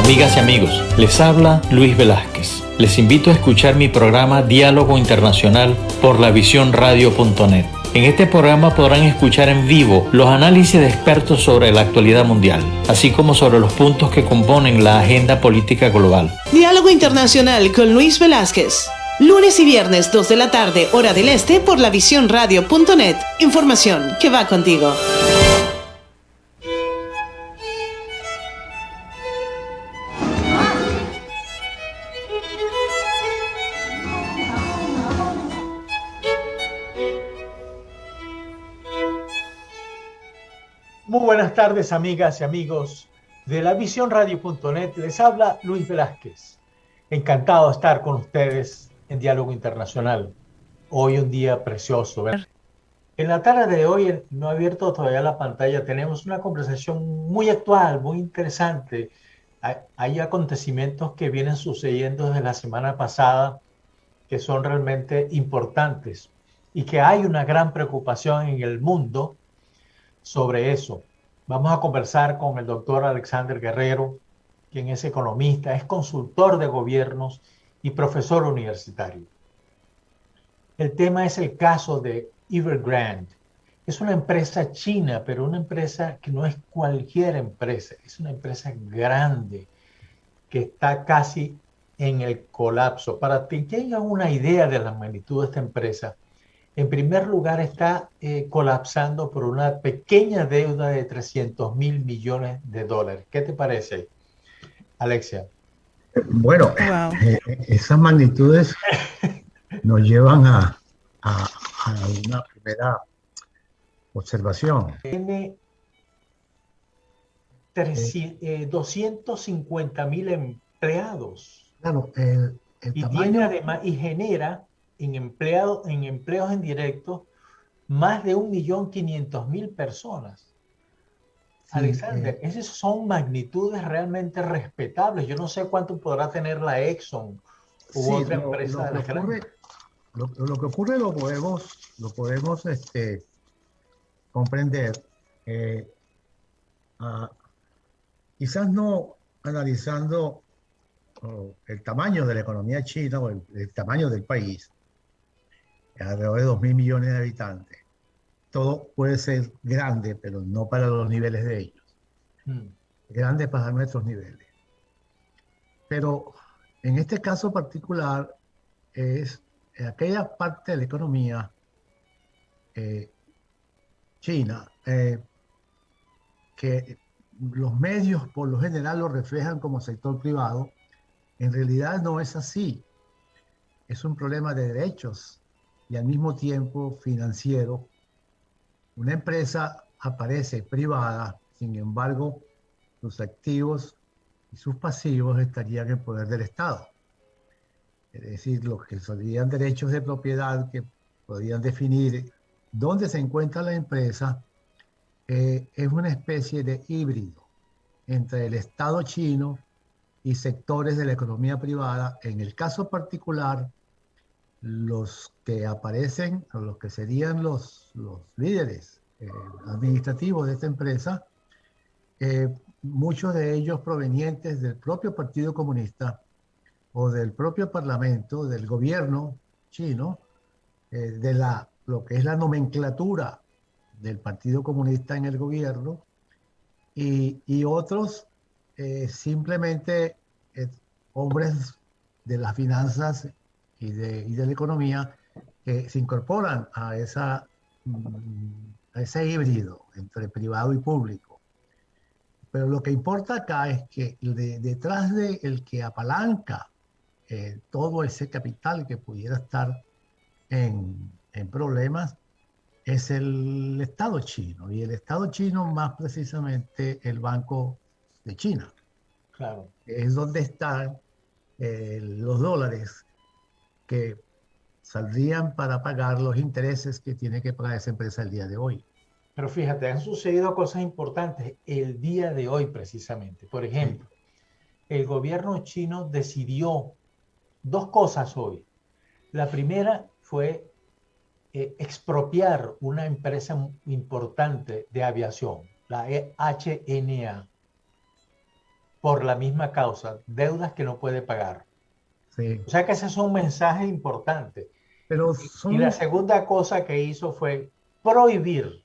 Amigas y amigos, les habla Luis Velázquez. Les invito a escuchar mi programa Diálogo Internacional por lavisiónradio.net. En este programa podrán escuchar en vivo los análisis de expertos sobre la actualidad mundial, así como sobre los puntos que componen la agenda política global. Diálogo Internacional con Luis Velázquez. Lunes y viernes 2 de la tarde, hora del este, por lavisiónradio.net. Información que va contigo. Muy buenas tardes, amigas y amigos de lavisiónradio.net. Les habla Luis Velázquez. Encantado de estar con ustedes en Diálogo Internacional. Hoy un día precioso, ¿verdad? En la tarde de hoy, no he abierto todavía la pantalla, tenemos una conversación muy actual, muy interesante. Hay acontecimientos que vienen sucediendo desde la semana pasada que son realmente importantes y que hay una gran preocupación en el mundo sobre eso. Vamos a conversar con el doctor Alexander Guerrero, quien es economista, es consultor de gobiernos y profesor universitario. El tema es el caso de Evergrande. Es una empresa china, pero una empresa que no es cualquier empresa, es una empresa grande que está casi en el colapso. Para que tengan una idea de la magnitud de esta empresa, en primer lugar está colapsando por una pequeña deuda de 300 mil millones de dólares. ¿Qué te parece, Alexia? Bueno, Wow. Esas magnitudes nos llevan a una primera observación. Tiene 250 mil empleados. Claro, el Y tamaño, tiene además, y genera en empleos indirectos más de 1.500.000 personas. sí, Alexander, esas son magnitudes realmente respetables. Yo no sé cuánto podrá tener la Exxon u sí, otra empresa de las grandes. lo que ocurre lo podemos comprender, ah, quizás no analizando el tamaño de la economía china o el tamaño del país, alrededor de 2.000 millones de habitantes. Todo puede ser grande, pero no para los niveles de ellos. Grande para nuestros niveles. Pero en este caso particular es aquella parte de la economía china que los medios por lo general lo reflejan como sector privado. En realidad no es así. Es un problema de derechos y al mismo tiempo financiero. Una empresa aparece privada, sin embargo, sus activos y sus pasivos estarían en poder del Estado. Es decir, los que serían derechos de propiedad que podrían definir dónde se encuentra la empresa, es una especie de híbrido entre el Estado chino y sectores de la economía privada. En el caso particular, los que aparecen, o los que serían los líderes administrativos de esta empresa, muchos de ellos provenientes del propio Partido Comunista o del propio Parlamento, del gobierno chino, de lo que es la nomenclatura del Partido Comunista en el gobierno, y otros simplemente hombres de las finanzas y de la economía que se incorporan a ese híbrido entre privado y público. Pero lo que importa acá es que detrás de el que apalanca todo ese capital que pudiera estar en problemas es el Estado chino, y el Estado chino más precisamente el Banco de China. Claro. Es donde están los dólares que saldrían para pagar los intereses que tiene que pagar esa empresa el día de hoy. Pero fíjate, han sucedido cosas importantes el día de hoy precisamente. Por ejemplo, el gobierno chino decidió dos cosas hoy. La primera fue expropiar una empresa importante de aviación, la HNA. por la misma causa, deudas que no puede pagar. Sí. O sea que ese es un mensaje importante. Pero Y la segunda cosa que hizo fue prohibir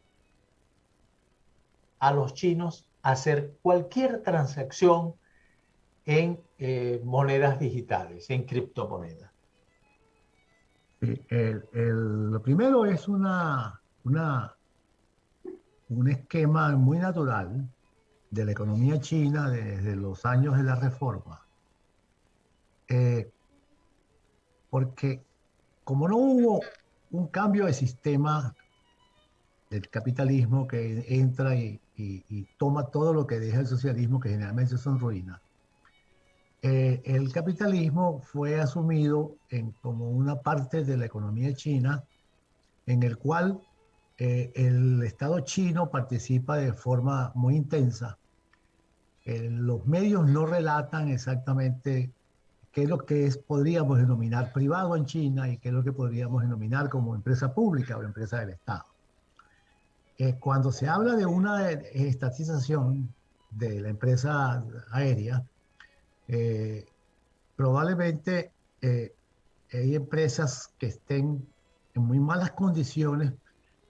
a los chinos hacer cualquier transacción en monedas digitales, en criptomonedas. Lo primero es un esquema muy natural de la economía china desde los años de la reforma. Porque como no hubo un cambio de sistema del capitalismo que entra y toma todo lo que deja el socialismo, que generalmente son ruinas, el capitalismo fue asumido como una parte de la economía china en el cual el Estado chino participa de forma muy intensa. Los medios no relatan exactamente qué es lo que podríamos denominar privado en China y qué es lo que podríamos denominar como empresa pública o empresa del Estado. Cuando se habla de una estatización de la empresa aérea, probablemente hay empresas que estén en muy malas condiciones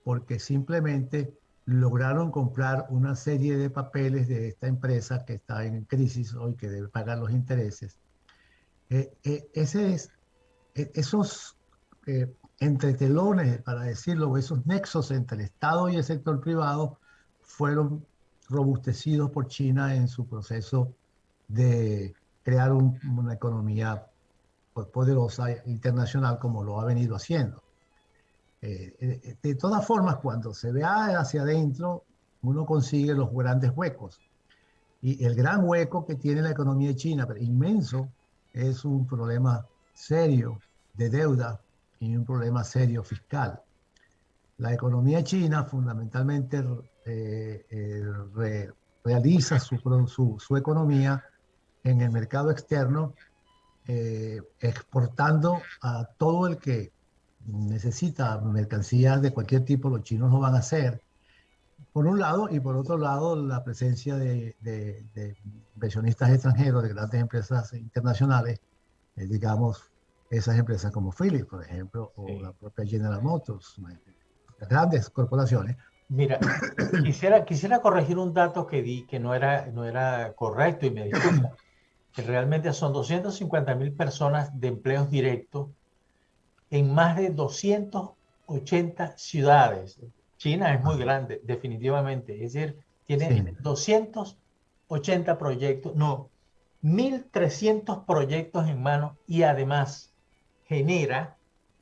porque simplemente lograron comprar una serie de papeles de esta empresa que está en crisis hoy, que debe pagar los intereses. Esos entretelones, para decirlo, esos nexos entre el Estado y el sector privado fueron robustecidos por China en su proceso de crear una economía poderosa internacional como lo ha venido haciendo. De todas formas, cuando se vea hacia adentro, uno consigue los grandes huecos. Y el gran hueco que tiene la economía china, pero inmenso, es un problema serio de deuda y un problema serio fiscal. La economía china fundamentalmente realiza su economía en el mercado externo, exportando a todo el que necesita mercancías de cualquier tipo. Los chinos lo van a hacer, por un lado, y por otro lado, la presencia de inversionistas extranjeros, de grandes empresas internacionales, digamos, esas empresas como Philips, por ejemplo, o la propia General Motors, las grandes corporaciones. Mira, quisiera corregir un dato que di que no era correcto y me disculpo, que realmente son 250,000 personas de empleos directos en más de 280 ciudades. China es muy grande, definitivamente. Es decir, tiene 280 proyectos, no, 1.300 proyectos en mano y además genera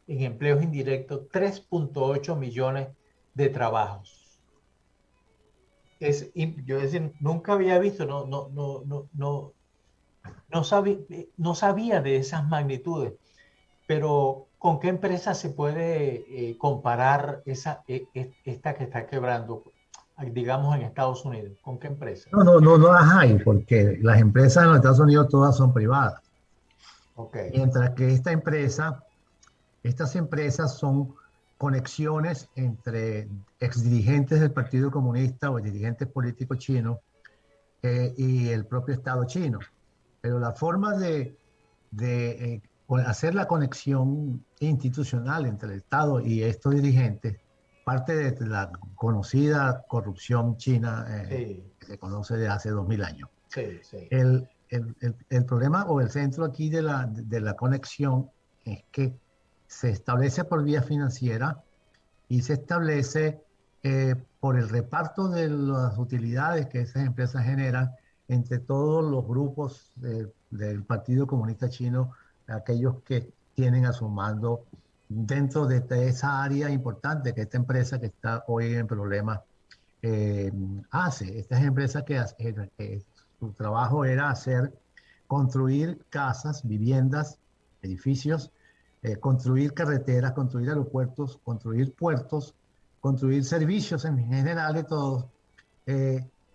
en empleos indirectos 3.8 millones de trabajos. Yo decir, nunca había visto, no sabía de esas magnitudes, pero ¿con qué empresa se puede comparar esta que está quebrando, digamos, en Estados Unidos? ¿Con qué empresa? No las hay, porque las empresas en los Estados Unidos todas son privadas. Okay. Mientras que estas empresas son conexiones entre exdirigentes del Partido Comunista o dirigentes políticos chinos y el propio Estado chino. Pero la forma de hacer la conexión institucional entre el Estado y estos dirigentes parte de la conocida corrupción china que se conoce de hace 2000 años. Sí, sí. El problema o el centro aquí de la conexión es que se establece por vía financiera y se establece por el reparto de las utilidades que esas empresas generan entre todos los grupos del Partido Comunista Chino, aquellos que tienen a su mando dentro de esa área importante que esta empresa que está hoy en problemas hace. Estas empresas que su trabajo era construir casas, viviendas, edificios, construir carreteras, construir aeropuertos, construir puertos, construir servicios en general de todos.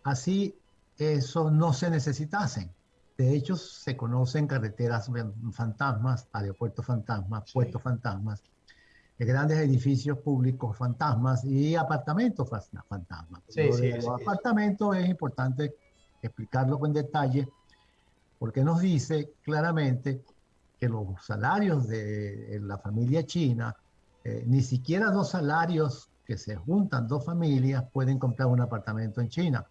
Así eso no se necesitasen. De hecho, se conocen carreteras fantasmas, aeropuertos fantasmas, puertos fantasmas, grandes edificios públicos fantasmas y apartamentos fantasmas. Los apartamentos es importante explicarlo con detalle porque nos dice claramente que los salarios de la familia china, ni siquiera dos salarios que se juntan dos familias pueden comprar un apartamento en China.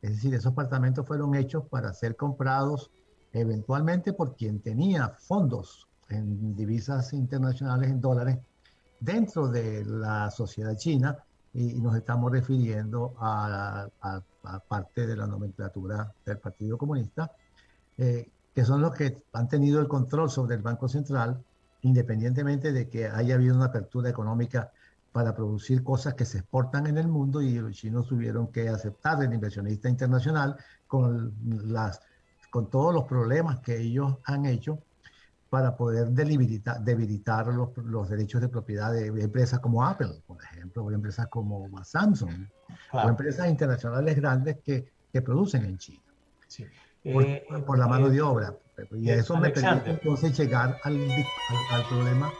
Es decir, esos apartamentos fueron hechos para ser comprados eventualmente por quien tenía fondos en divisas internacionales, en dólares, dentro de la sociedad china, y nos estamos refiriendo a parte de la nomenclatura del Partido Comunista, que son los que han tenido el control sobre el Banco Central, independientemente de que haya habido una apertura económica para producir cosas que se exportan en el mundo, y los chinos tuvieron que aceptar el inversionista internacional con todos los problemas que ellos han hecho para poder debilitar los derechos de propiedad de empresas como Apple, por ejemplo, o empresas como Samsung, Claro. o empresas internacionales grandes que producen en China. Sí. Por la mano de obra. Y eso me Alexander, permite entonces llegar al problema.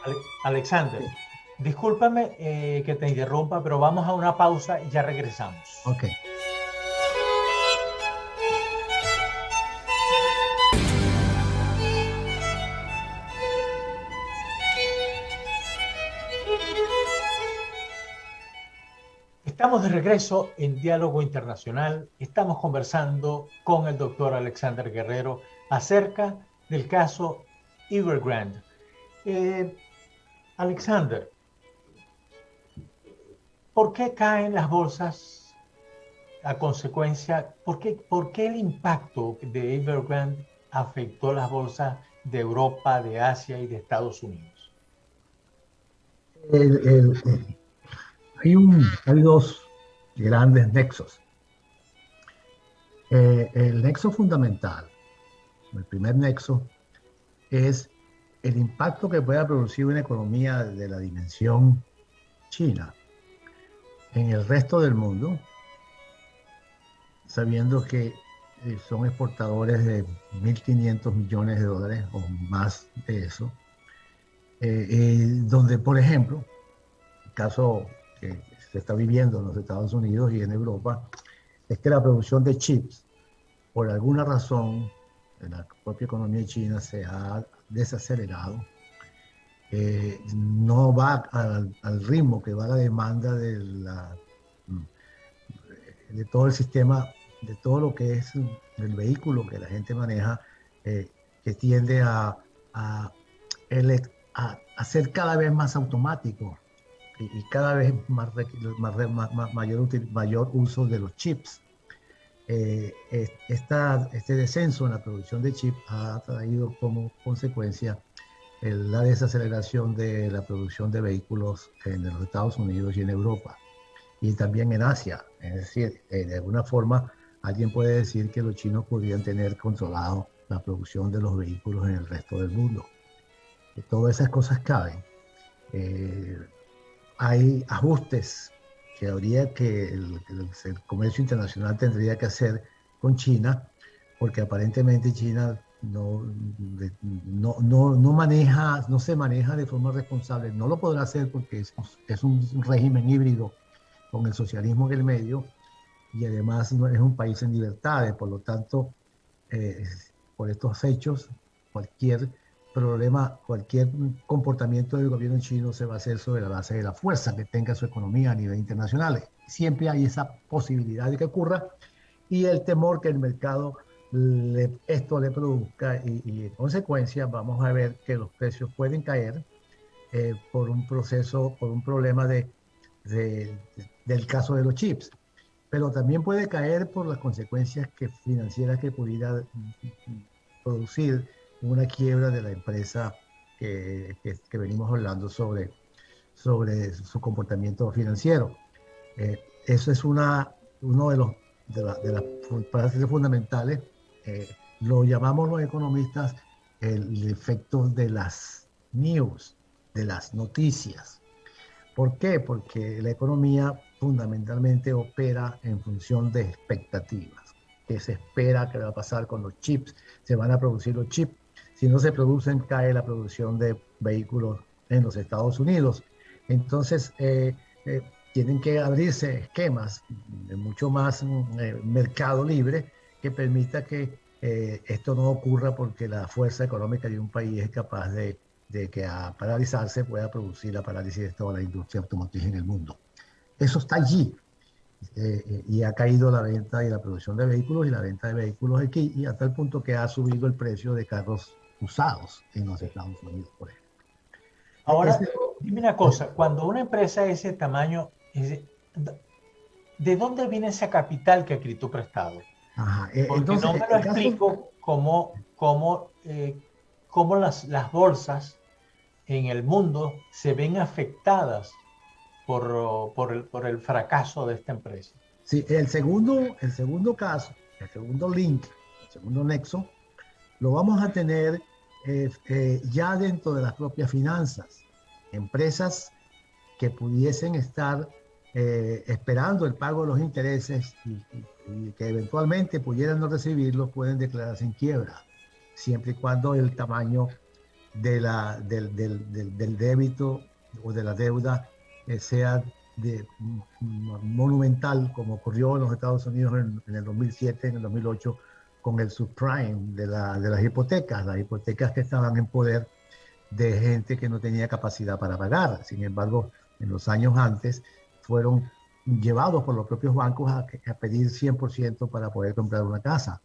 Alexander, Sí. discúlpame que te interrumpa, pero vamos a una pausa y ya regresamos. Ok. Estamos de regreso en Diálogo Internacional. Estamos conversando con el doctor Alexander Guerrero acerca del caso Evergrande. Alexander, ¿por qué caen las bolsas a consecuencia? ¿Por qué el impacto de Evergrande afectó las bolsas de Europa, de Asia y de Estados Unidos? Hay dos grandes nexos. El nexo fundamental, el primer nexo, es el impacto que pueda producir una economía de la dimensión china en el resto del mundo, sabiendo que son exportadores de 1.500 millones de dólares o más de eso, donde, por ejemplo, el caso que se está viviendo en los Estados Unidos y en Europa, es que la producción de chips, por alguna razón, en la propia economía china se ha desacelerado. No va al ritmo que va la demanda de todo el sistema, de todo lo que es el vehículo que la gente maneja, que tiende a ser cada vez más automático y cada vez mayor uso de los chips. Este descenso en la producción de chips ha traído como consecuencia la desaceleración de la producción de vehículos en los Estados Unidos y en Europa, y también en Asia. Es decir, de alguna forma alguien puede decir que los chinos podrían tener controlado la producción de los vehículos en el resto del mundo. Todas esas cosas caben. Hay ajustes que habría que el comercio internacional tendría que hacer con China, porque aparentemente China no se maneja de forma responsable. No lo podrá hacer porque es un régimen híbrido con el socialismo en el medio, y además no es un país en libertades. Por lo tanto, por estos hechos, cualquier problema, cualquier comportamiento del gobierno chino se va a hacer sobre la base de la fuerza que tenga su economía a nivel internacional. Siempre hay esa posibilidad de que ocurra, y el temor que el mercado esto le produzca, y en consecuencia vamos a ver que los precios pueden caer por un problema del caso de los chips, pero también puede caer por las consecuencias financieras que pudiera producir una quiebra de la empresa que venimos hablando sobre su comportamiento financiero. Eso es uno de las partes fundamentales. Lo llamamos los economistas el efecto de las news, de las noticias. ¿Por qué? Porque la economía fundamentalmente opera en función de expectativas. ¿Qué se espera que va a pasar con los chips? ¿Se van a producir los chips? Si no se producen, cae la producción de vehículos en los Estados Unidos. Entonces, tienen que abrirse esquemas de mucho más mercado libre que permita que esto no ocurra porque la fuerza económica de un país es capaz de que a paralizarse pueda producir la parálisis de toda la industria automotriz en el mundo. Eso está allí. Y ha caído la venta y la producción de vehículos y la venta de vehículos aquí, y hasta el punto que ha subido el precio de carros usados en los Estados Unidos, por ejemplo. Ahora, dime una cosa, cuando una empresa de ese tamaño, ¿de dónde viene ese capital que Cristo prestado? Ajá, porque entonces, no me lo explico cómo las bolsas en el mundo se ven afectadas por el fracaso de esta empresa. Sí, el segundo caso, el segundo link, el segundo nexo, lo vamos a tener ya dentro de las propias finanzas. Empresas que pudiesen estar esperando el pago de los intereses y que eventualmente pudieran no recibirlos, pueden declararse en quiebra, siempre y cuando el tamaño del débito o de la deuda sea monumental, como ocurrió en los Estados Unidos en el 2007, en el 2008, con el subprime de las hipotecas que estaban en poder de gente que no tenía capacidad para pagar. Sin embargo, en los años antes fueron llevados por los propios bancos a pedir 100% para poder comprar una casa.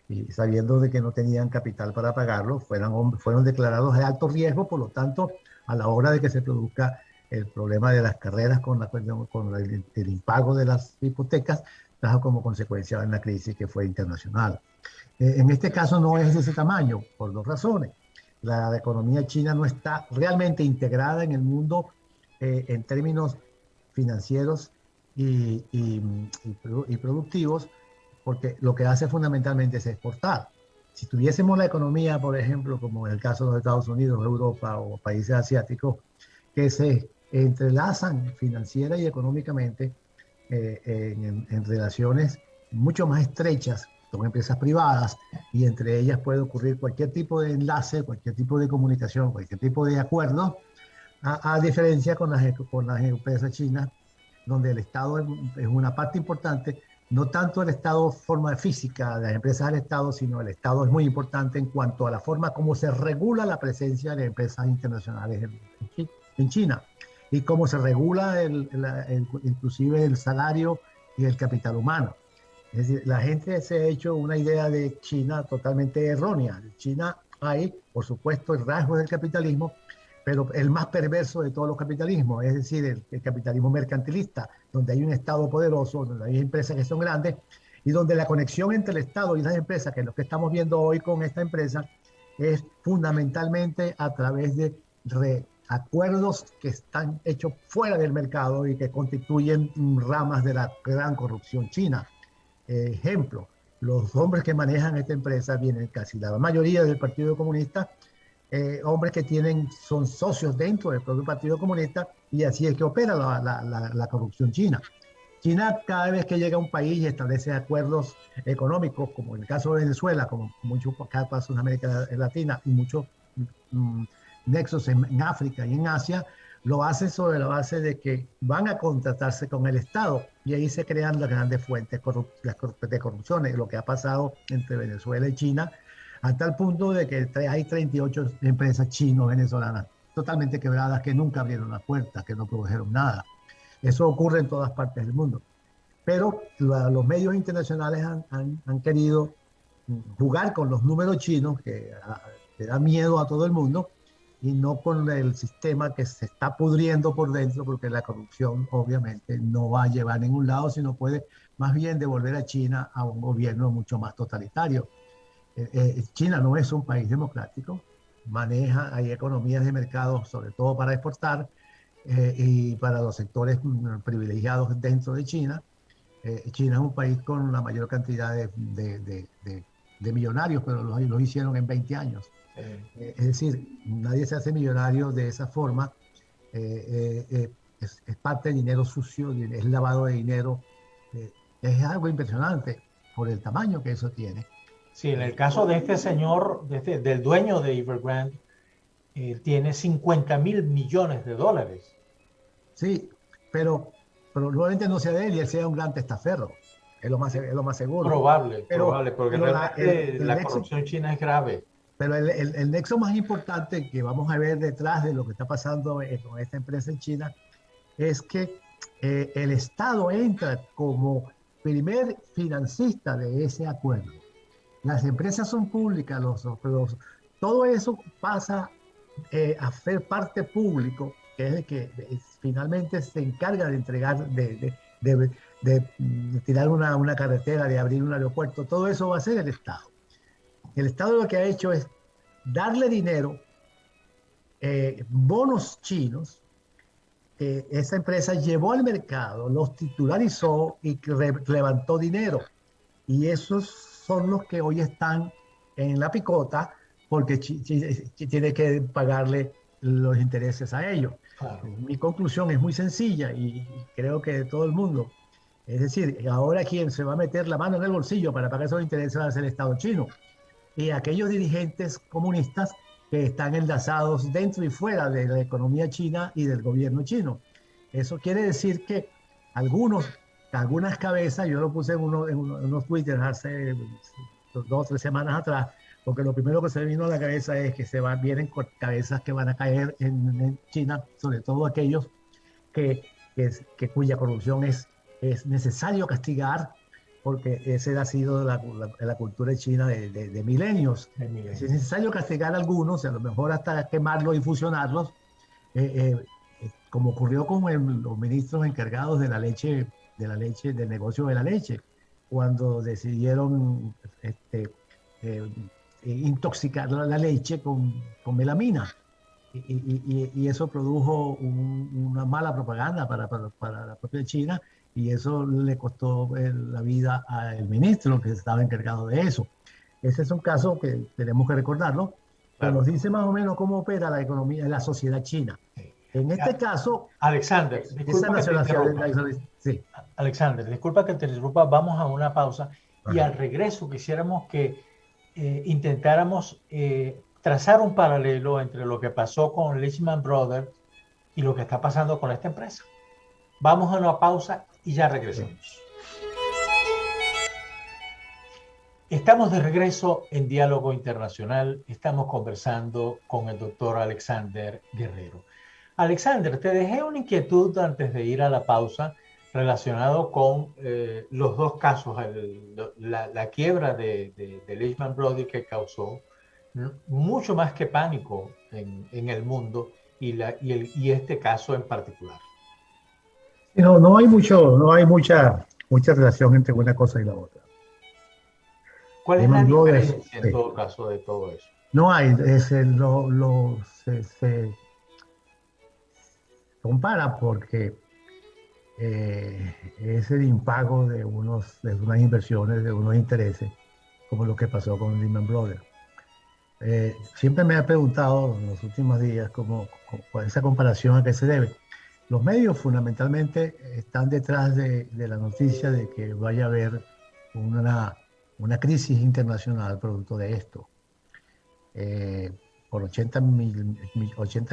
Y sabiendo de que no tenían capital para pagarlo, fueron declarados de alto riesgo. Por lo tanto, a la hora de que se produzca el problema de las carreras con el impago de las hipotecas, trajo como consecuencia una crisis que fue internacional. En este caso no es de ese tamaño, por dos razones. La economía china no está realmente integrada en el mundo en términos financieros y productivos, porque lo que hace fundamentalmente es exportar. Si tuviésemos la economía, por ejemplo, como en el caso de los Estados Unidos, Europa o países asiáticos, que se entrelazan financiera y económicamente en relaciones mucho más estrechas con empresas privadas, y entre ellas puede ocurrir cualquier tipo de enlace, cualquier tipo de comunicación, cualquier tipo de acuerdo, a diferencia con las empresas chinas, donde el Estado es una parte importante, no tanto el Estado forma física de las empresas del Estado, sino el Estado es muy importante en cuanto a la forma como se regula la presencia de empresas internacionales en China, y cómo se regula inclusive el salario y el capital humano. Es decir, la gente se ha hecho una idea de China totalmente errónea. En China hay, por supuesto, el rasgo del capitalismo, pero el más perverso de todos los capitalismos, es decir, el capitalismo mercantilista, donde hay un Estado poderoso, donde hay empresas que son grandes, y donde la conexión entre el Estado y las empresas, que es lo que estamos viendo hoy con esta empresa, es fundamentalmente a través de acuerdos que están hechos fuera del mercado y que constituyen ramas de la gran corrupción china. Ejemplo, los hombres que manejan esta empresa vienen casi la mayoría del Partido Comunista, hombres que son socios dentro del propio Partido Comunista, y así es que opera la corrupción china. China, cada vez que llega a un país y establece acuerdos económicos, como en el caso de Venezuela, como muchos casos en América Latina y muchos nexos en África y en Asia, lo hace sobre la base de que van a contratarse con el Estado, y ahí se crean las grandes fuentes de corrupción, lo que ha pasado entre Venezuela y China, hasta el punto de que hay 38 empresas chino-venezolanas totalmente quebradas que nunca abrieron las puertas, que no produjeron nada. Eso ocurre en todas partes del mundo. Pero los medios internacionales han querido jugar con los números chinos, que da miedo a todo el mundo, y no con el sistema que se está pudriendo por dentro, porque la corrupción obviamente no va a llevar a ningún lado, sino puede más bien devolver a China a un gobierno mucho más totalitario. China no es un país democrático, hay economías de mercado, sobre todo para exportar, y para los sectores privilegiados dentro de China. China es un país con la mayor cantidad de millonarios, pero los hicieron en 20 años. Es decir, nadie se hace millonario de esa forma. Es parte de dinero sucio, es lavado de dinero. Es algo impresionante por el tamaño que eso tiene. Sí, en el caso de este señor, del dueño de Evergrande, tiene 50.000 millones de dólares. Sí, pero probablemente no sea de él y él sea un gran testaferro. es lo más seguro. Probable, Pero, porque pero realmente la nexo, corrupción china es grave. pero el nexo más importante que vamos a ver detrás de lo que está pasando con esta empresa en China es que el Estado entra como primer financista de ese acuerdo. Las empresas son públicas, todo eso pasa a ser parte público, que es el que finalmente se encarga de entregar, de tirar una carretera, de abrir un aeropuerto. Todo eso va a ser el Estado. El Estado lo que ha hecho es darle dinero, bonos chinos. Esa empresa llevó al mercado, los titularizó y levantó dinero. Y esos son los que hoy están en la picota porque tiene que pagarle los intereses a ellos. Claro. Mi conclusión es muy sencilla y creo que de todo el mundo. Es decir, ahora quien se va a meter la mano en el bolsillo para pagar esos intereses va a ser el Estado chino. Y aquellos dirigentes comunistas que están enlazados dentro y fuera de la economía china y del gobierno chino. Eso quiere decir que algunas cabezas, yo lo puse en unos Twitter hace 2 o 3 semanas atrás, porque lo primero que se me vino a la cabeza es que vienen cabezas que van a caer en China, sobre todo aquellos cuya corrupción es necesario castigar, porque esa ha sido la cultura china de milenios. Es necesario castigar a algunos, a lo mejor hasta quemarlos y fusionarlos, como ocurrió con los ministros encargados de la leche, del negocio de la leche, cuando decidieron intoxicar la leche con melamina. Y eso produjo una mala propaganda para la propia China, y eso le costó la vida al ministro que estaba encargado de eso. Ese es un caso que tenemos que recordarlo, que nos dice más o menos cómo opera la economía, la sociedad china. En este caso, Alexander, Alexander, disculpa que te interrumpa, vamos a una pausa. Ajá. Y al regreso quisiéramos que intentáramos trazar un paralelo entre lo que pasó con Lehman Brothers y lo que está pasando con esta empresa. Vamos a una pausa y ya regresamos. Estamos de regreso en Diálogo Internacional. Estamos conversando con el doctor Alexander Guerrero. Alexander, te dejé una inquietud antes de ir a la pausa relacionado con los dos casos, la quiebra de Lehman Brothers, que causó mucho más que pánico en el mundo, y este caso en particular. No hay mucha relación entre una cosa y la otra. ¿Cuál es la diferencia en todo caso de todo eso? No hay, se compara porque es el impago de unas inversiones, de unos intereses, como lo que pasó con Lehman Brothers. Siempre me he preguntado en los últimos días cuál esa comparación a qué se debe. Los medios fundamentalmente están detrás de la noticia de que vaya a haber una crisis internacional producto de esto. Por 80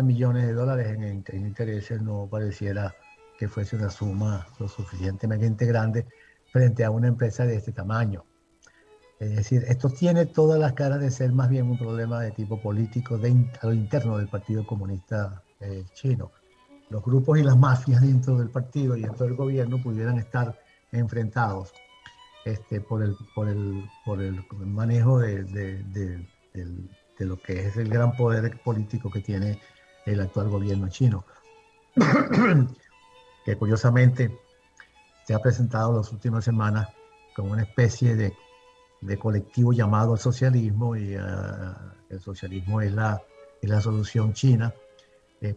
millones de dólares en intereses no pareciera que fuese una suma lo suficientemente grande frente a una empresa de este tamaño. Es decir, esto tiene todas las caras de ser más bien un problema de tipo político a lo interno del Partido Comunista Chino. Los grupos y las mafias dentro del partido y dentro del gobierno pudieran estar enfrentados por el manejo de lo que es el gran poder político que tiene el actual gobierno chino, que curiosamente se ha presentado en las últimas semanas como una especie de colectivo llamado al socialismo, y el socialismo es la solución china.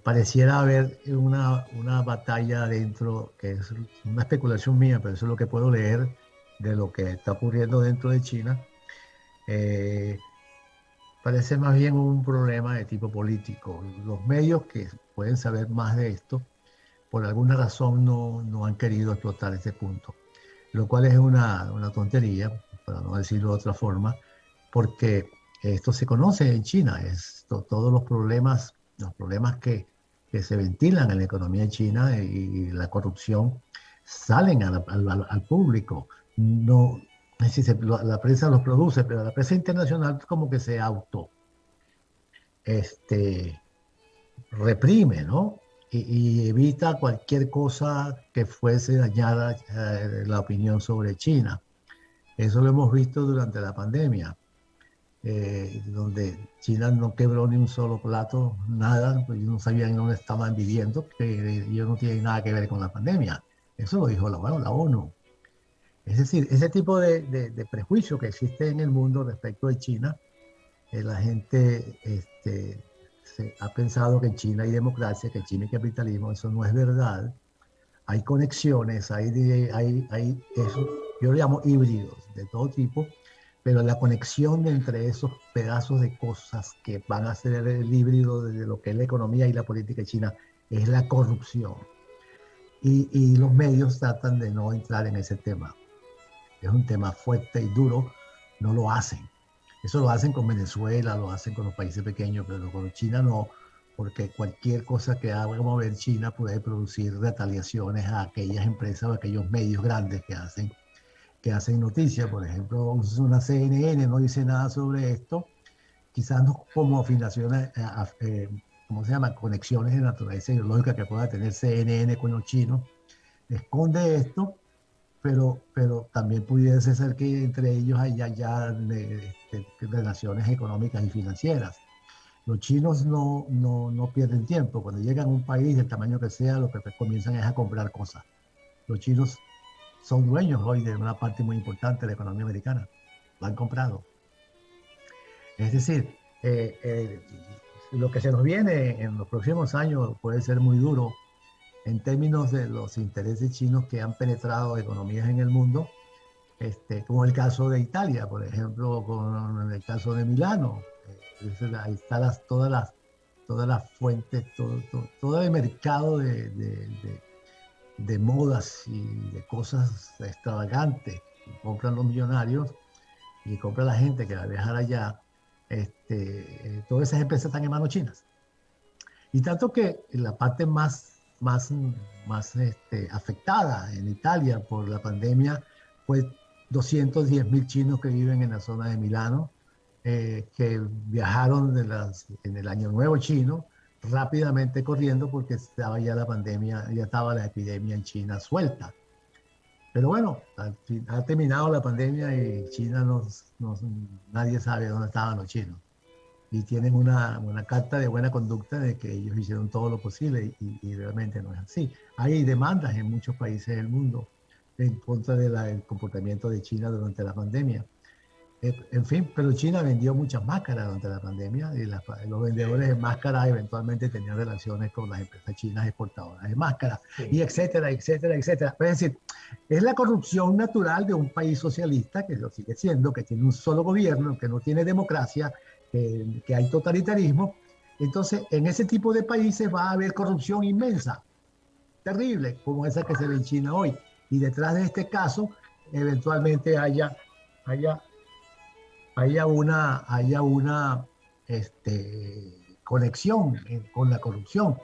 Pareciera haber una batalla dentro, que es una especulación mía, pero eso es lo que puedo leer de lo que está ocurriendo dentro de China. Parece más bien un problema de tipo político. Los medios que pueden saber más de esto, por alguna razón no han querido explotar este punto, lo cual es una tontería, para no decirlo de otra forma, porque esto se conoce en China. Todos los problemas que se ventilan en la economía china y la corrupción salen al público. no, es decir, la prensa los produce, pero la prensa internacional como que se este, reprime, ¿no? Y evita cualquier cosa que fuese dañada la opinión sobre China. Eso lo hemos visto durante la pandemia, donde China no quebró ni un solo plato, nada, pues no sabían dónde estaban viviendo, que ellos no tienen nada que ver con la pandemia. Eso lo dijo la ONU. Es decir, ese tipo de prejuicio que existe en el mundo respecto de China, la gente ha pensado que en China hay democracia, que en China hay capitalismo. Eso no es verdad. Hay conexiones, hay eso, yo lo llamo híbridos de todo tipo, pero la conexión entre esos pedazos de cosas que van a ser el híbrido de lo que es la economía y la política de China es la corrupción. Y los medios tratan de no entrar en ese tema. Es un tema fuerte y duro, no lo hacen. Eso lo hacen con Venezuela, lo hacen con los países pequeños, pero con China no, porque cualquier cosa que haga mover China puede producir retaliaciones a aquellas empresas o a aquellos medios grandes que hacen noticias. Por ejemplo, una CNN no dice nada sobre esto, quizás no como afinaciones, ¿cómo se llama? Conexiones de naturaleza ideológica que pueda tener CNN con los chinos, esconde esto, pero también pudiese ser que entre ellos haya ya relaciones económicas y financieras. Los chinos no pierden tiempo. Cuando llegan a un país del tamaño que sea, lo que comienzan es a comprar cosas. Los chinos son dueños hoy de una parte muy importante de la economía americana. Lo han comprado. Es decir, lo que se nos viene en los próximos años puede ser muy duro en términos de los intereses chinos que han penetrado economías en el mundo, como el caso de Italia, por ejemplo, con el caso de Milano. Ahí están todas las fuentes, todo el mercado de modas y de cosas extravagantes que compran los millonarios y compra la gente que va a viajar allá. Todas esas empresas están en manos chinas. Y tanto que la parte más afectada en Italia por la pandemia fue 210.000 chinos que viven en la zona de Milano, que viajaron en el Año Nuevo chino rápidamente corriendo porque estaba ya la pandemia, ya estaba la epidemia en China suelta. Pero bueno, ha terminado la pandemia y China nadie sabe dónde estaban los chinos. Y tienen una carta de buena conducta de que ellos hicieron todo lo posible y realmente no es así. Hay demandas en muchos países del mundo en contra del comportamiento de China durante la pandemia. En fin, pero China vendió muchas máscaras durante la pandemia y los vendedores de máscaras eventualmente tenían relaciones con las empresas chinas exportadoras de máscaras, sí, y etcétera, etcétera, etcétera. Es decir, es la corrupción natural de un país socialista, que lo sigue siendo, que tiene un solo gobierno, que no tiene democracia, que hay totalitarismo. Entonces, en ese tipo de países va a haber corrupción inmensa, terrible, como esa que se ve en China hoy. Y detrás de este caso, eventualmente haya una conexión con la corrupción.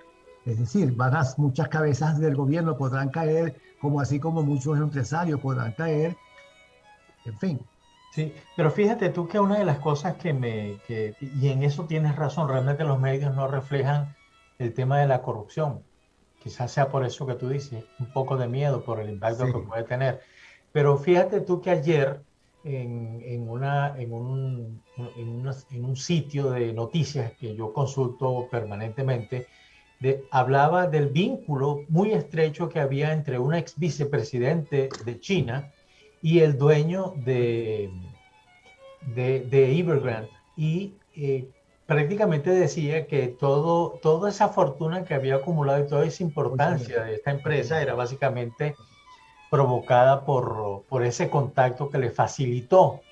Es decir, muchas cabezas del gobierno podrán caer, así como muchos empresarios podrán caer, en fin. Sí, pero fíjate tú que una de las cosas y en eso tienes razón, realmente los medios no reflejan el tema de la corrupción. Quizás sea por eso que tú dices, un poco de miedo por el impacto, sí, que puede tener. Pero fíjate tú que ayer en un sitio de noticias que yo consulto permanentemente, hablaba del vínculo muy estrecho que había entre un ex vicepresidente de China y el dueño de Evergrande, y prácticamente decía que toda esa fortuna que había acumulado y toda esa importancia de esta empresa era básicamente provocada por ese contacto que le facilitó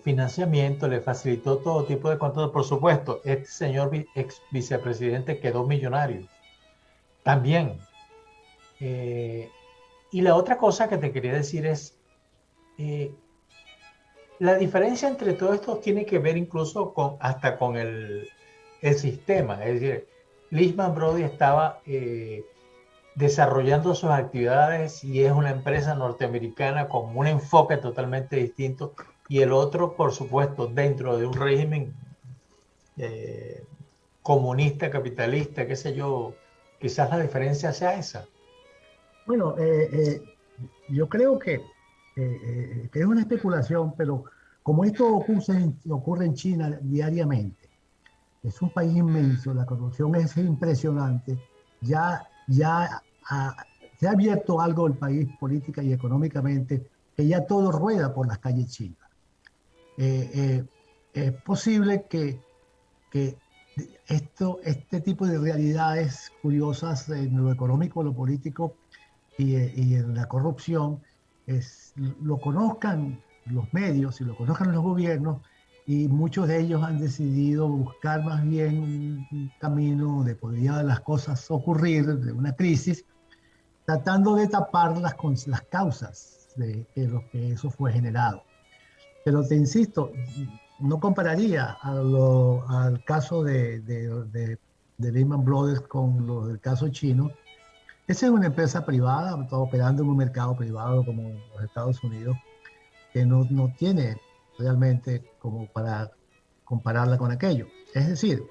financiamiento, le facilitó todo tipo de contactos. Por supuesto, este señor ex vicepresidente quedó millonario también. Y la otra cosa que te quería decir es, la diferencia entre todo esto tiene que ver incluso hasta con el sistema. Es decir, Lehman Brothers estaba desarrollando sus actividades y es una empresa norteamericana con un enfoque totalmente distinto, y el otro, por supuesto, dentro de un régimen comunista, capitalista, qué sé yo, quizás la diferencia sea esa. Bueno, yo creo que es una especulación, pero como esto ocurre en China diariamente, es un país inmenso, la corrupción es impresionante, ya se ha abierto algo el país política y económicamente, que ya todo rueda por las calles chinas. Es posible que este tipo de realidades curiosas en lo económico, lo político y en la corrupción lo conozcan los medios y lo conozcan los gobiernos, y muchos de ellos han decidido buscar más bien un camino donde podrían las cosas ocurrir, de una crisis, tratando de tapar las causas de lo que eso fue generado. Pero te insisto, no compararía al caso de Lehman Brothers con el caso chino. Esa es una empresa privada, está operando en un mercado privado como los Estados Unidos, que no tiene realmente como para compararla con aquello. Es decir,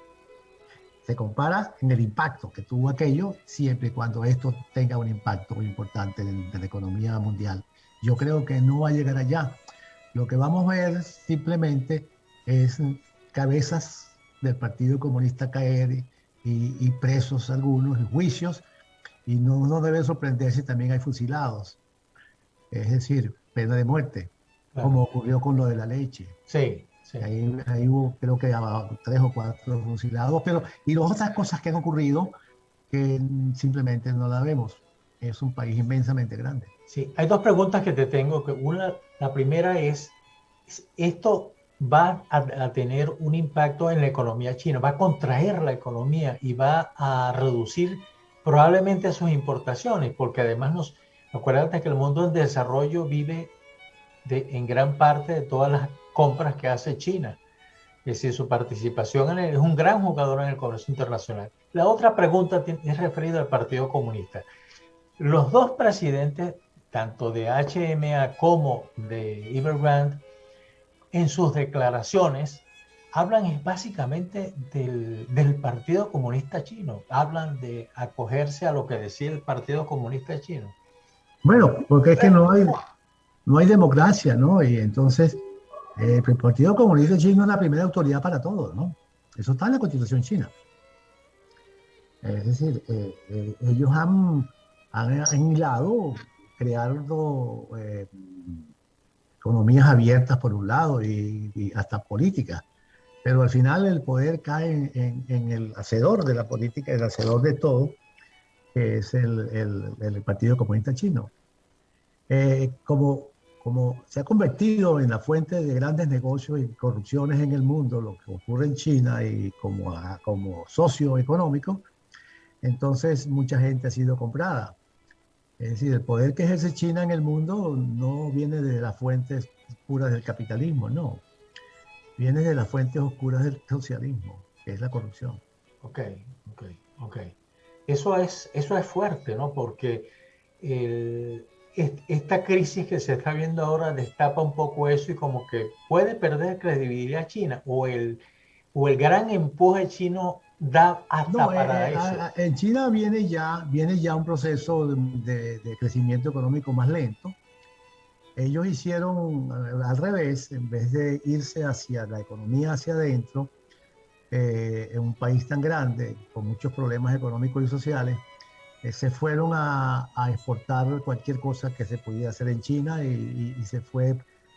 se compara en el impacto que tuvo aquello, siempre y cuando esto tenga un impacto muy importante de la economía mundial. Yo creo que no va a llegar allá. Lo que vamos a ver simplemente es cabezas del Partido Comunista caer y presos algunos, y juicios, y no debe sorprender si también hay fusilados, es decir, pena de muerte, claro, como ocurrió con lo de la leche. Sí, sí. Ahí hubo, creo que 3 o 4 fusilados, y las otras cosas que han ocurrido que simplemente no la vemos. Es un país inmensamente grande. Sí, hay 2 preguntas que te tengo. La primera es, ¿esto va a tener un impacto en la economía china? ¿Va a contraer la economía y va a reducir probablemente sus importaciones? Porque además acuérdate que el mundo del desarrollo vive en gran parte de todas las compras que hace China. Es decir, su participación es un gran jugador en el comercio internacional. La otra pregunta es referida al Partido Comunista. Los 2 presidentes, tanto de HMA como de Evergrande, en sus declaraciones hablan básicamente del Partido Comunista Chino. Hablan de acogerse a lo que decía el Partido Comunista Chino. Bueno, porque es que no hay democracia, ¿no? Y entonces el Partido Comunista Chino es la primera autoridad para todo, ¿no? Eso está en la Constitución china. Es decir, ellos han hilado creando economías abiertas por un lado y hasta políticas, pero al final el poder cae en el hacedor de la política, el hacedor de todo, que es el Partido Comunista Chino. Como se ha convertido en la fuente de grandes negocios y corrupciones en el mundo, lo que ocurre en China, y como socio económico, entonces mucha gente ha sido comprada. Es decir, el poder que ejerce China en el mundo no viene de las fuentes puras del capitalismo, no. Viene de las fuentes oscuras del socialismo, que es la corrupción. Ok. Eso es fuerte, ¿no? Porque esta crisis que se está viendo ahora destapa un poco eso, y como que puede perder credibilidad China, o el gran empuje chino da hasta para eso. En China viene ya un proceso de crecimiento económico más lento. Ellos hicieron al revés, en vez de irse hacia la economía hacia adentro, en un país tan grande, con muchos problemas económicos y sociales, se fueron a exportar cualquier cosa que se pudiera hacer en China, y se fue.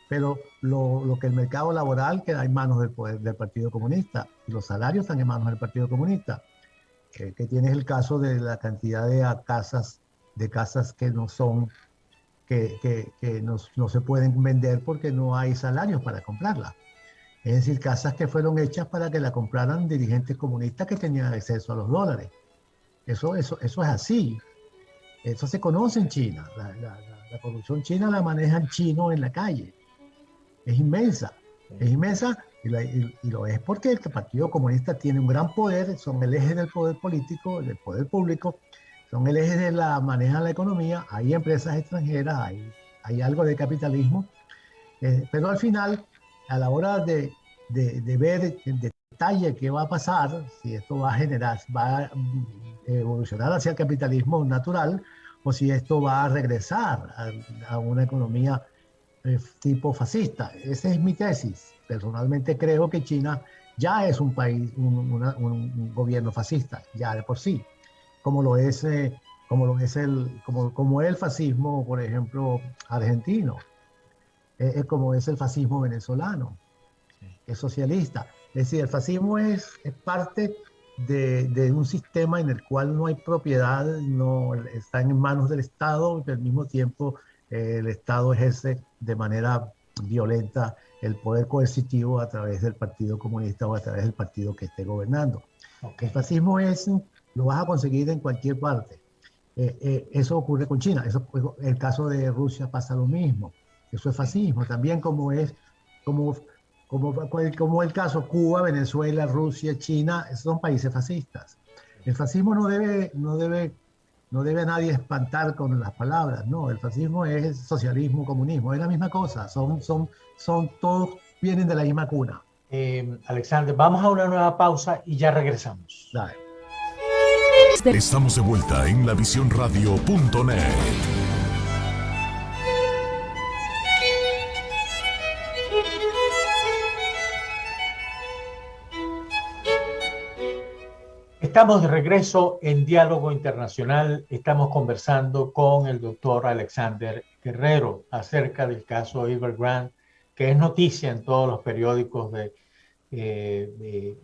Pero lo que el mercado laboral queda en manos del Partido Comunista, y los salarios están en manos del Partido Comunista, que tienes el caso de la cantidad de casas que no se pueden vender porque no hay salarios para comprarlas. Es decir, casas que fueron hechas para que la compraran dirigentes comunistas que tenían acceso a los dólares. Eso es así. Eso se conoce en China. La corrupción china la manejan chinos en la calle. Es inmensa, y lo es porque el Partido Comunista tiene un gran poder, son el eje del poder político, del poder público, son el eje de la manejan la economía, hay empresas extranjeras, hay algo de capitalismo, pero al final, a la hora de ver en detalle qué va a pasar, si esto va a generar, va a evolucionar hacia el capitalismo natural, o si esto va a regresar a una economía tipo fascista. Esa es mi tesis. Personalmente creo que China ya es un país, un gobierno fascista, ya de por sí, como lo es, como el fascismo, por ejemplo, argentino, como es el fascismo venezolano, es socialista. Es decir, el fascismo es parte de un sistema en el cual no hay propiedad, no está en manos del Estado, pero al mismo tiempo el Estado ejerce de manera violenta el poder coercitivo a través del Partido Comunista o a través del partido que esté gobernando. El fascismo lo vas a conseguir en cualquier parte. Eso ocurre con China. El caso de Rusia pasa lo mismo. Eso es fascismo. También como el caso Cuba, Venezuela, Rusia, China, esos son países fascistas. El fascismo no debe a nadie espantar con las palabras, no, el fascismo es socialismo, comunismo, es la misma cosa, todos vienen de la misma cuna. Alexander, vamos a una nueva pausa y ya regresamos. Dale. Estamos de vuelta en lavisiónradio.net. Estamos de regreso en Diálogo Internacional. Estamos conversando con el doctor Alexander Guerrero acerca del caso Evergrande, que es noticia en todos los periódicos, en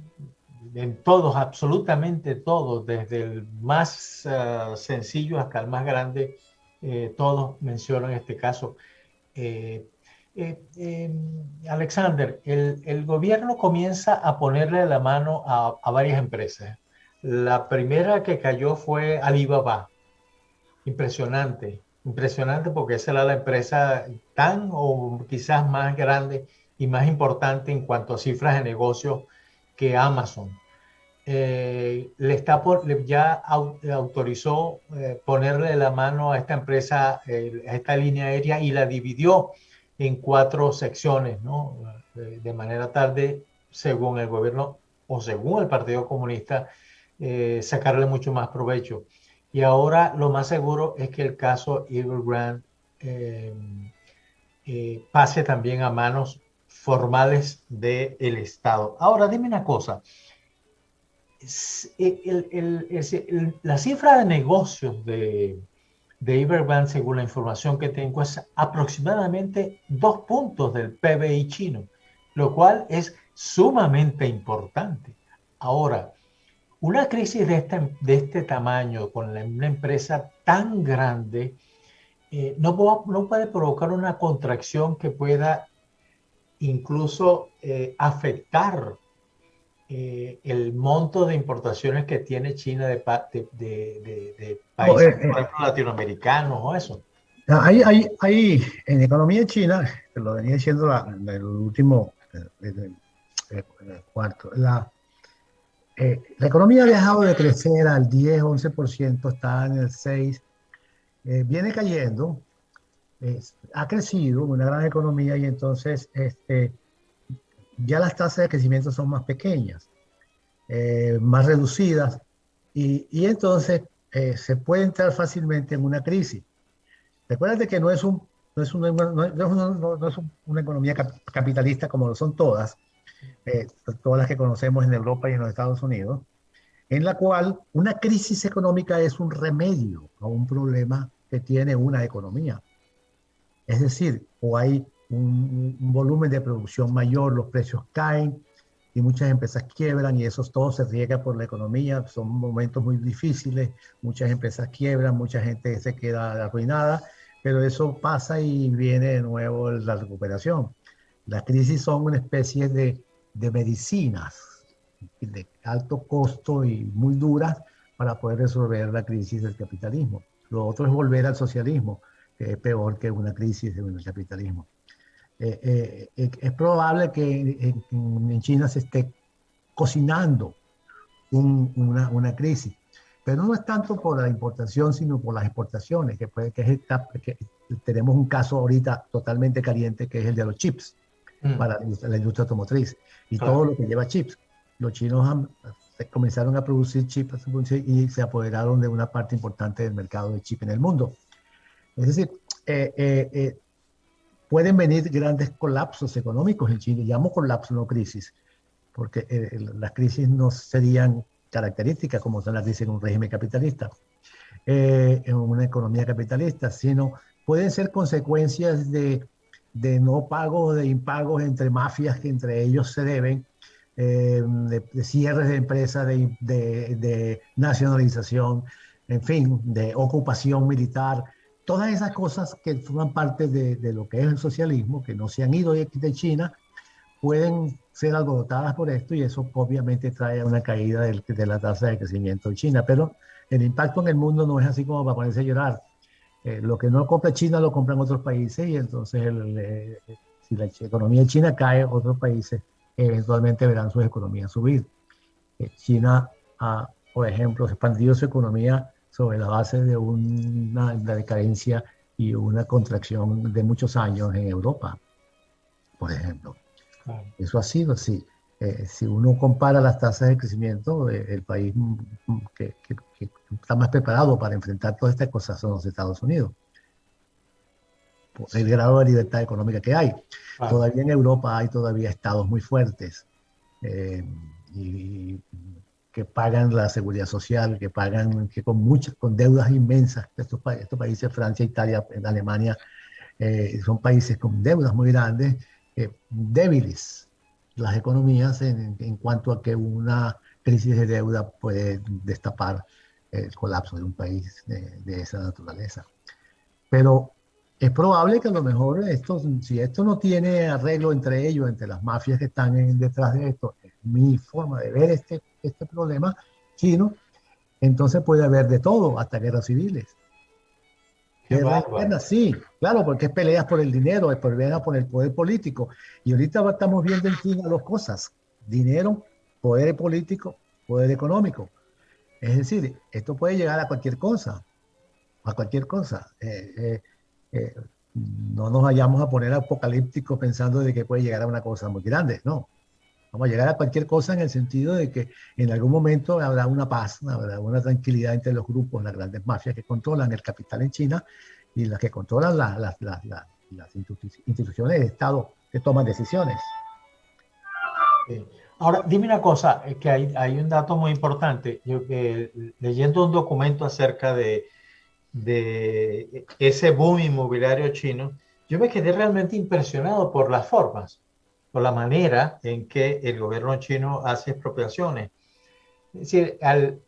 todos, absolutamente todos, desde el más sencillo hasta el más grande, todos mencionan este caso. Alexander, el gobierno comienza a ponerle la mano a varias empresas. La primera que cayó fue Alibaba. Impresionante porque esa era la empresa tan o quizás más grande y más importante en cuanto a cifras de negocio que Amazon. Ya autorizó ponerle la mano a esta empresa, a esta línea aérea, y la dividió en 4 secciones, ¿no? De manera tal de, según el gobierno o según el Partido Comunista, sacarle mucho más provecho. Y ahora lo más seguro es que el caso Evergrande pase también a manos formales del Estado. Ahora, dime una cosa. La cifra de negocios de Evergrande, según la información que tengo, es aproximadamente 2 puntos del PBI chino, lo cual es sumamente importante. Ahora, una crisis de este tamaño con una empresa tan grande no puede provocar una contracción que pueda incluso afectar el monto de importaciones que tiene China de países, por ejemplo, latinoamericanos o eso. Hay en economía china, que lo venía diciendo el último cuarto, la economía ha dejado de crecer al 10, 11%, está en el 6%, viene cayendo, ha crecido una gran economía y entonces ya las tasas de crecimiento son más pequeñas, más reducidas y entonces se puede entrar fácilmente en una crisis. Recuérdate que no es una economía capitalista como lo son todas las que conocemos en Europa y en los Estados Unidos, en la cual una crisis económica es un remedio a un problema que tiene una economía. Es decir, o hay un volumen de producción mayor, los precios caen y muchas empresas quiebran y eso todo se riega por la economía. Son momentos muy difíciles, muchas empresas quiebran, mucha gente se queda arruinada, pero eso pasa y viene de nuevo la recuperación. Las crisis son una especie de medicinas de alto costo y muy duras para poder resolver la crisis del capitalismo. Lo otro es volver al socialismo, que es peor que una crisis del capitalismo. Es probable que en China se esté cocinando una crisis. pero no es tanto por la importación, sino por las exportaciones, que tenemos un caso ahorita totalmente caliente, que es el de los chips para la industria automotriz y todo lo que lleva chips. Los chinos comenzaron a producir chips y se apoderaron de una parte importante del mercado de chip en el mundo. Es decir, pueden venir grandes colapsos económicos en China. Llamo colapso, no crisis, porque las crisis no serían características como son las crisis en un régimen capitalista, en una economía capitalista, sino pueden ser consecuencias de no pagos, de impagos entre mafias que entre ellos se deben, de cierres de empresas, de nacionalización, en fin, de ocupación militar. Todas esas cosas que forman parte de lo que es el socialismo, que no se han ido de China, pueden ser alborotadas por esto y eso obviamente trae una caída de la tasa de crecimiento en China. Pero el impacto en el mundo no es así como para ponerse a llorar. Lo que no compra China lo compran otros países y entonces si la economía de China cae, otros países eventualmente verán sus economías subir. China ha, por ejemplo, expandido su economía sobre la base de una decadencia y una contracción de muchos años en Europa, por ejemplo. Eso ha sido así. Si uno compara las tasas de crecimiento, el país que está más preparado para enfrentar todas estas cosas son los Estados Unidos, por el grado de libertad económica que hay. Todavía en Europa hay todavía estados muy fuertes y que pagan la seguridad social, que con deudas inmensas. Estos países, Francia, Italia, Alemania, son países con deudas muy grandes, débiles las economías en cuanto a que una crisis de deuda puede destapar el colapso de un país de esa naturaleza. Pero es probable que a lo mejor si esto no tiene arreglo entre ellos, entre las mafias que están detrás de esto, es mi forma de ver este problema chino, entonces puede haber de todo, hasta guerras civiles. Sí, claro, porque es peleas por el dinero, es peleas por el poder político. Y ahorita estamos viendo en China dos cosas: dinero, poder político, poder económico. Es decir, esto puede llegar a cualquier cosa, a cualquier cosa. No nos vayamos a poner apocalípticos pensando de que puede llegar a una cosa muy grande, no. Vamos a llegar a cualquier cosa en el sentido de que en algún momento habrá una paz, habrá una tranquilidad entre los grupos, las grandes mafias que controlan el capital en China y las que controlan las instituciones de Estado que toman decisiones. Ahora, dime una cosa, que hay un dato muy importante. Yo leyendo un documento acerca de ese boom inmobiliario chino, yo me quedé realmente impresionado por las formas, por la manera en que el gobierno chino hace expropiaciones. Es decir, al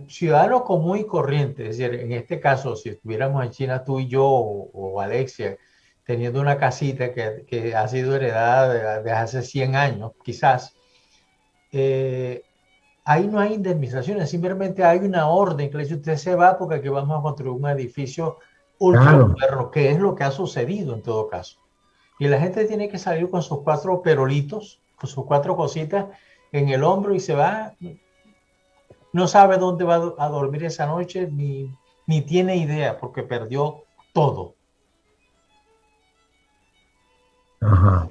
ciudadano común y corriente, es decir, en este caso, si estuviéramos en China tú y yo o Alexia, teniendo una casita que ha sido heredada de hace 100 años, quizás, ahí no hay indemnizaciones, simplemente hay una orden que le dice: usted se va porque aquí vamos a construir un edificio ultra moderno, que es lo que ha sucedido en todo caso. Y la gente tiene que salir con sus 4 perolitos, con sus 4 cositas en el hombro y se va. No sabe dónde va a dormir esa noche, ni tiene idea, porque perdió todo. Ajá.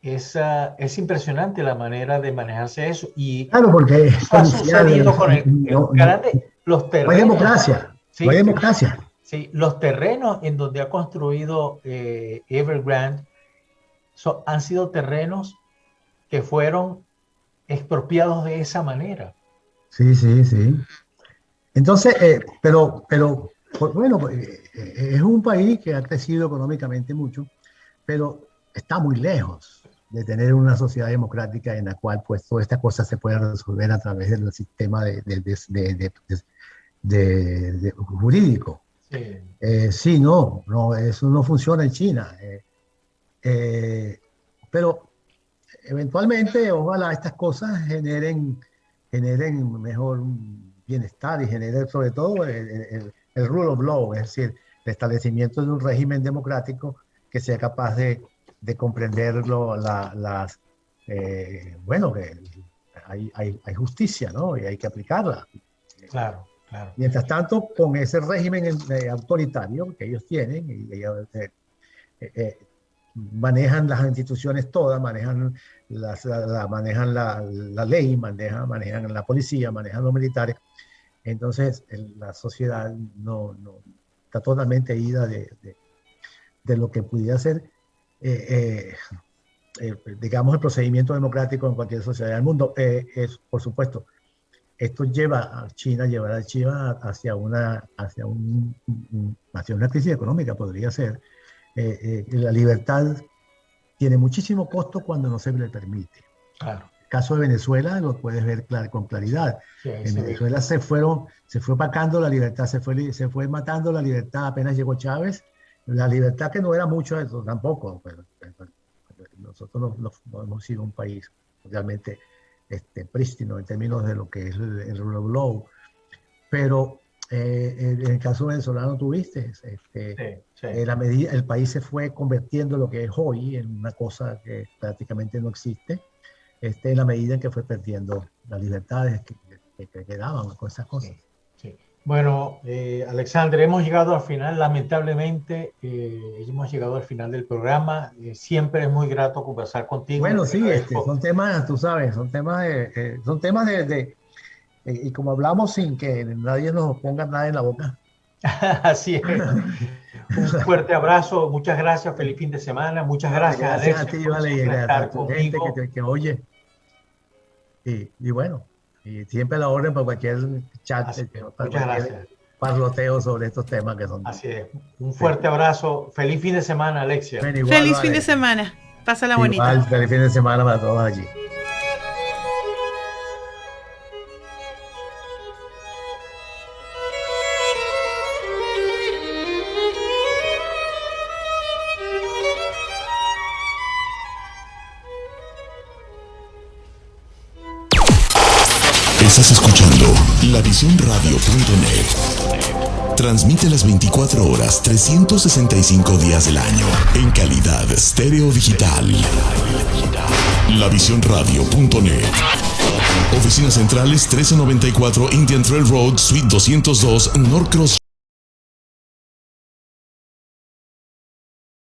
Es impresionante la manera de manejarse eso. Y claro, porque está sucediendo con los terrenos. No hay democracia. Sí, no hay democracia. Sí, los terrenos en donde ha construido Evergrande han sido terrenos que fueron expropiados de esa manera. Sí. Entonces, pero bueno, es un país que ha crecido económicamente mucho, pero está muy lejos de tener una sociedad democrática en la cual pues todas estas cosas se puedan resolver a través del sistema jurídico. Sí. Sí, no, eso no funciona en China. Pero eventualmente, ojalá estas cosas generen mejor bienestar y generen sobre todo el rule of law, es decir, el establecimiento de un régimen democrático que sea capaz de comprenderlo, bueno, que hay justicia, ¿no? Y hay que aplicarla. Claro. claro. Mientras tanto, con ese régimen autoritario que ellos tienen, y ellos manejan las instituciones todas, manejan manejan la ley, manejan la policía, manejan los militares. Entonces, la sociedad no está totalmente ida de lo que pudiera ser, digamos, el procedimiento democrático en cualquier sociedad del mundo. Por supuesto, esto llevará a China hacia una crisis económica, podría ser. La libertad tiene muchísimo costo cuando no se le permite. Claro. El caso de Venezuela lo puedes ver con claridad. Sí, en Venezuela se fue opacando la libertad, se fue matando la libertad apenas llegó Chávez. La libertad, que no era mucho eso tampoco. Pero nosotros no hemos sido un país realmente prístino en términos de lo que es el rule of law. Pero en el caso venezolano tuviste, el país se fue convirtiendo en lo que es hoy, en una cosa que prácticamente no existe, en la medida en que fue perdiendo las libertades que quedaban con esas cosas. Sí, sí. Bueno, Alexandre, hemos llegado al final, lamentablemente, hemos llegado al final del programa. Siempre es muy grato conversar contigo. Bueno, sí, son temas, tú sabes, son temas y como hablamos sin que nadie nos ponga nada en la boca. Así es. Un fuerte abrazo, muchas gracias, feliz fin de semana, muchas gracias, Gracias Alex, a ti, por vale, y siempre gracias a estar tu gente conmigo. que oye. Y bueno, y siempre a la orden para cualquier chat, para Muchas cualquier gracias. parloteo sobre estos temas que son. Así es. Un fuerte abrazo, feliz fin de semana, Alexia. Bueno, igual, Feliz vale. fin de semana. Pásala bonita. Igual, feliz fin de semana para todos allí. Estás escuchando lavisiónradio.net. Transmite las 24 horas, 365 días del año, en calidad estéreo digital. Lavisiónradio.net. Oficinas centrales 1394 Indian Trail Road, Suite 202, Norcross.